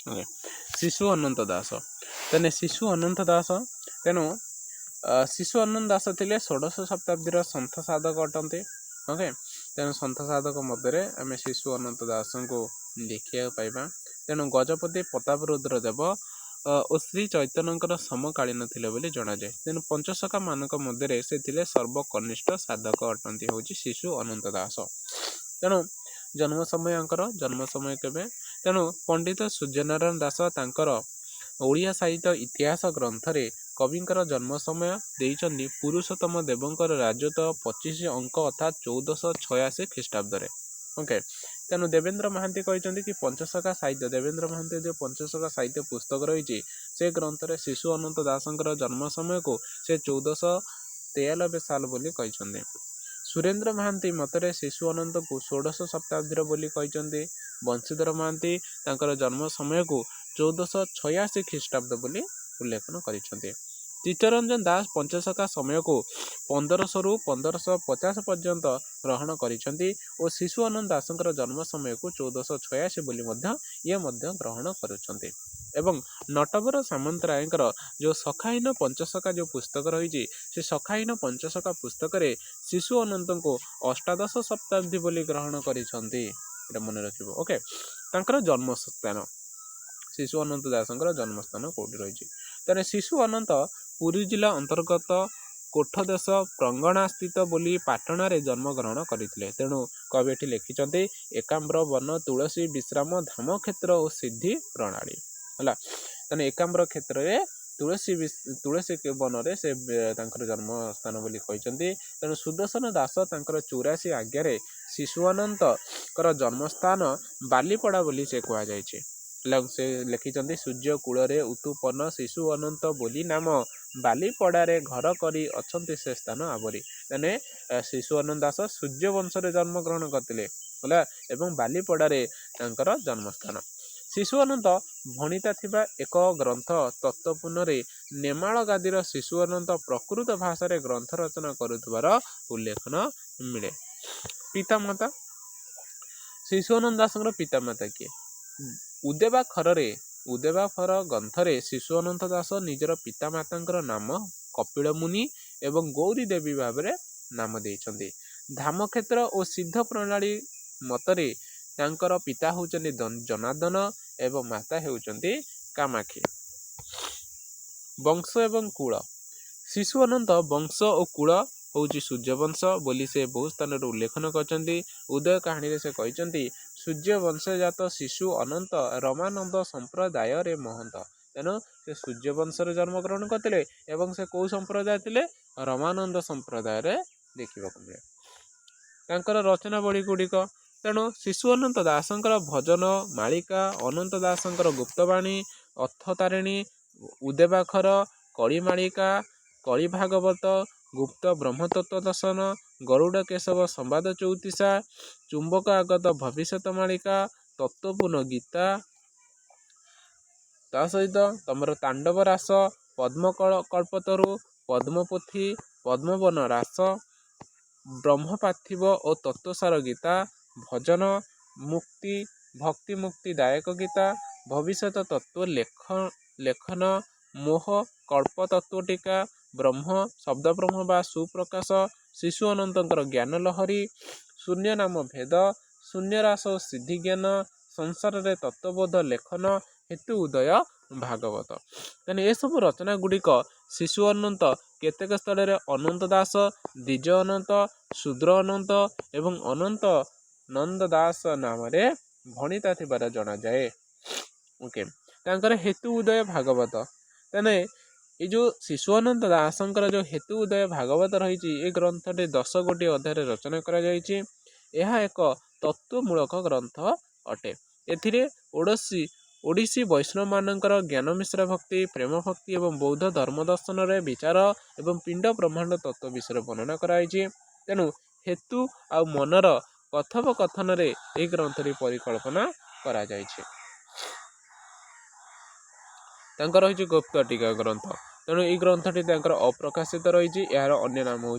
Okay शिशु अनंत दास तेने शिशु अनंत दास तेणु शिशु अनंत दास थे षोडश शताब्दीर सन्थ साधक अटंती। ओके तेणु सन्थ साधक मध्य आम शिशु अनंत दास को देखा पाइबा। तेणु गजपति प्रताप रुद्र देव और श्री चैतन्यर समकालीन थिले बोली जनाए। तेणु पंचसखा मानक मध्य से थिले सर्वकनिष्ठ साधक अटंती हूँ शिशु अनंत दास। तेणु जन्म समय केबे तेणु पंडित सूर्यनारायण दास तांकर ओडिया साहित्य इतिहास ग्रंथरे कविंकर जन्म समय देइचंदी पुरुषोत्तम देवंकर राजत्व 25 अंक अर्थात 1486 ख्रीष्टाब्द। ओके तेणु देवेंद्र महांती कहते कि पंचसखा साहित्य देवेंद्र महांती जो पंचसखा साहित्य पुस्तक रही से ग्रंथ शिशु अनंत दासंकर जन्म समय को से 1493 साल बोली कहते। सुरेंद्र महांती मतरे शिशु अनंत को षोडश शताब्दी बोली कहते। बंशीधर महांती तांकर जन्म समय को 1486 ख्रीष्टाब्द बोली उल्लेखन करते। चित्तरंजन दास पंचसखा समय को 1500 रु 1550 पर्यंत ग्रहण करछंती और शिशु अनंत दासंकर जन्म समय को 1486 बोली ये ग्रहण करुछंती। एवं नटवर सामंतरायकर जो सखाहीन पंचसखा जो पुस्तक रही से सखाहीन पंचसखा पुस्तक शिशु अनंत को अष्टादश शताब्दी बोली ग्रहण करछंती। मन रखिबो। ओके तांकर जन्मस्थान शिशु अनंत दासंकर जन्मस्थान कौटी रही तेरे शिशु अनंत पुरी जिला अंतर्गत कोठदेश प्रंगणा स्थित बोली पाटणार जन्म ग्रहण करते। तेणु कवि एठी लिखिछन्ते एकाम्र वन तुलसी विश्राम धाम क्षेत्र और सिद्धि प्रणाली है। तेने एकाम्र क्षेत्र में तुलसी वन से जन्म स्थान बोली कहते। तेणु सुदर्शन दास तांकर 84 आज्ञा शिशु अनंत जन्मस्थान बालीपड़ा बोली से कहुई। से लिखिं सूर्य कूल उत्पन्न शिशु अनंत बोली नाम बालीपड़े घर करी अछंती से स्थान आवरी। तेने शिशु अनंत दास सूर्य वंश जन्म ग्रहण करते एवं बालीपड़े जन्मस्थान। शिशु अनंत भणिता थिबा एक ग्रंथ तत्वपूर्ण नेमाल गादीर शिशु अनंत प्रकृत भाषा ग्रंथ रचना करुवार उल्लेखन मिले। पितामाता शिशु अनंत दास पितामाता किए उदेवाखर ग्रंथरे शिशु अनंत दास निजर पितामाता नाम कपिल मुनि एवं गौरी देवी भाव नाम देइछन्ति। धाम क्षेत्र और सिद्ध प्रणाली मतरे तांकर पिता होउचन्ति जनार्दन एवं माता होउचन्ति कामाक्षी। वंश एवं कुल शिशु अनंत वंश और कुल हूँ सूर्यवंश बोली से बहुत स्थान उल्लेखन करछन्ति। उदय कहानी से कहते सूर्यवंशजात शिशु अनंत रमानंद संप्रदाय रे महंत। तेणु से सूर्यवंश जन्म ग्रहण करते एवं से कौ संप्रदाय थे रमानंद संप्रदाय देखा मिले। तांकर रचना बड़ी गुड़िक तेणु शिशु अनंत दासंकर भजन मालिका अनंत दासंकर गुप्तवाणी अर्थतारिणी उदेवाखर कलिमालिका कलि भागवत गुप्त ब्रह्मतत्व दर्शन गरुड़ केशव संवाद चौतीसा चुंबक आगत भविष्यत मालिका तत्वपूर्ण गीता ता सहित तमर तांडव रास पद्म कल्पतरु पद्मपोथी पद्मवन रास ब्रह्म पार्थिव और तत्वसार गीता भजन मुक्ति भक्ति मुक्ति दायक गीता भविष्यत तत्व लेखन मोह कल्प तत्व टीका ब्रह्म शब्द ब्रह्म बा सुप्रकाश शिशु अनंतर ज्ञान लहरी शून्य नाम भेद शून्यरास सिद्धि ज्ञान संसार रे तत्वबोध लेखन हेतु उदय भागवत। तेने ये सब रचना गुड़िक शिशु अनंत केतेक स्थल अनंत दास द्विज अनंत शूद्र अनंत एवं अनंत नंद दास नाम भणिता थिबार जना जाए। ओके तांकर हेतु उदय भागवत तेने ये जो शिशु अनंत दासंकर जो हेतु उदय भागवत रही ये ग्रंथ 10 गोटी अध्याय रचना करा जायछि। यह एक तत्वमूलक ग्रंथ अटे। एथिरे ओडिसी वैष्णव मानकर ज्ञान मिश्र भक्ति प्रेम भक्ति एवं बौद्ध धर्म दर्शन रे विचार एवं पिंड ब्रह्मांड तत्व विषय वर्णना कराई। तेणु हेतु आ मनर कथोपकथन रे ए ग्रंथ री परिकल्पना करा जायछि। तांकर रही गुप्त टीका ग्रंथ तेणु ये ग्रंथटी अप्रकाशित रही यार अन्य नाम हूँ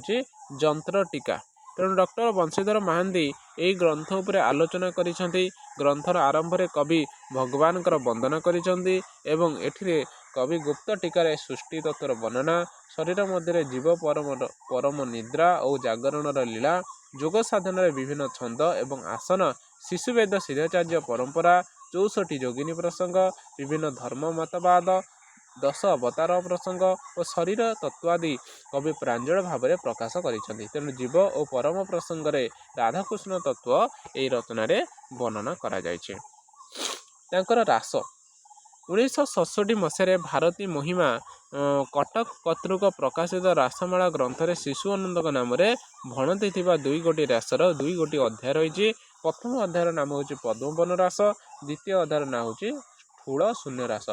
जंत्र टीका। तेणु डॉक्टर बंशीधर महांती ଏହି ଗ୍ରନ୍ଥ ଉପରେ ଆଲୋଚନା କରିଛନ୍ତି। ଗ୍ରନ୍ଥର ଆରମ୍ଭରେ କବି ଭଗବାନଙ୍କର ବନ୍ଦନା କରିଛନ୍ତି ଏବଂ ଏଠିରେ କବି ଗୁପ୍ତ ଟୀକାରେ ସୃଷ୍ଟି ତତ୍ତ୍ୱର ବର୍ଣ୍ଣନା, ଶରୀର ମଧ୍ୟରେ ଜୀବ ପରମ ନିଦ୍ରା ଓ ଜାଗରଣର ଲୀଳା, ଯୋଗ ସାଧନାରେ ବିଭିନ୍ନ ଛନ୍ଦ ଏବଂ ଆସନ, ଶିଶୁବେଦ ସିଦ୍ଧାଚାର୍ଯ୍ୟ ପରମ୍ପରା, 64 ଯୋଗିନୀ ପ୍ରସଙ୍ଗ, ବିଭିନ୍ନ ଧର୍ମ ମତବାଦ, 10 ଅବତାର ପ୍ରସଙ୍ଗ ଓ ଶରୀର ତତ୍ତ୍ୱାଦି କବି ପ୍ରାଞ୍ଜଳ ଭାବରେ ପ୍ରକାଶ କରିଛନ୍ତି। ତେଣୁ ଜୀବ ଓ ପରମ ପ୍ରସଙ୍ଗରେ ରାଧାକୃଷ୍ଣ ତତ୍ତ୍ୱ ଏହି ରଚନାରେ ବର୍ଣ୍ଣନା କରାଯାଇଛି। ତାଙ୍କର ରାସ 1967 ମସିହାରେ ଭାରତୀ ମହିମା କଟକ କର୍ତ୍ତୃକ ପ୍ରକାଶିତ ରାସମାଳା ଗ୍ରନ୍ଥରେ ଶିଶୁ ଅନନ୍ତଙ୍କ ନାମରେ ଭଣତି ଥିବା 2 ଗୋଟି ରାସର 2 ଗୋଟି ଅଧ୍ୟାୟ ରହିଛି। ପ୍ରଥମ ଅଧ୍ୟାୟର ନାମ ହେଉଛି ପଦ୍ମବନ ରାସ, ଦ୍ୱିତୀୟ ଅଧ୍ୟାୟର ନାମ ହେଉଛି ଠୁଳ ଶୂନ୍ୟ ରାସ।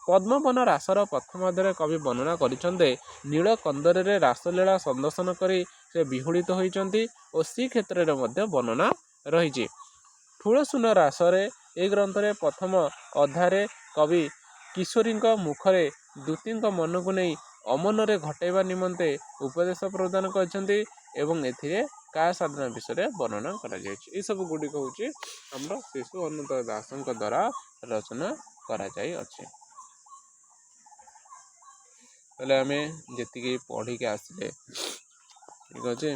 ପଦ୍ମବନ ରାସର ପ୍ରଥମ ଅଧ୍ୟାୟରେ କବି ବର୍ଣ୍ଣନା କରିଛନ୍ତି ନୀଳ କନ୍ଦରରେ ରାସଲୀଳା ସନ୍ଦର୍ଶନ କରି ସେ ବିହୁଳିତ ହୋଇଛନ୍ତି ଓ ଶ୍ରୀକ୍ଷେତ୍ରରେ ମଧ୍ୟ ବର୍ଣ୍ଣନା ରହିଛି। ଠୁଳ ଶୂନ୍ୟ ରାସରେ ଏହି ଗ୍ରନ୍ଥରେ ପ୍ରଥମ ଅଧ୍ୟାୟରେ କବି କିଶୋରୀଙ୍କ ମୁଖରେ ଦୂତୀଙ୍କ ମନକୁ ନେଇ ଅମନରେ ଘଟାଇବା ନିମନ୍ତେ ଉପଦେଶ ପ୍ରଦାନ କରିଛନ୍ତି ଏବଂ ଏଥିରେ କାୟା ସାଧନା ବିଷୟରେ ବର୍ଣ୍ଣନା କରାଯାଇଛି। ଏସବୁ ଗୁଡ଼ିକ ହେଉଛି ଆମର ଶିଶୁ ଅନନ୍ତ ଦାସଙ୍କ ଦ୍ୱାରା ରଚନା କରାଯାଇଅଛି। ତାହେଲେ ଆମେ ଯେତିକି ପଢ଼ିକି ଆସିଲେ ଠିକ୍ ଅଛି।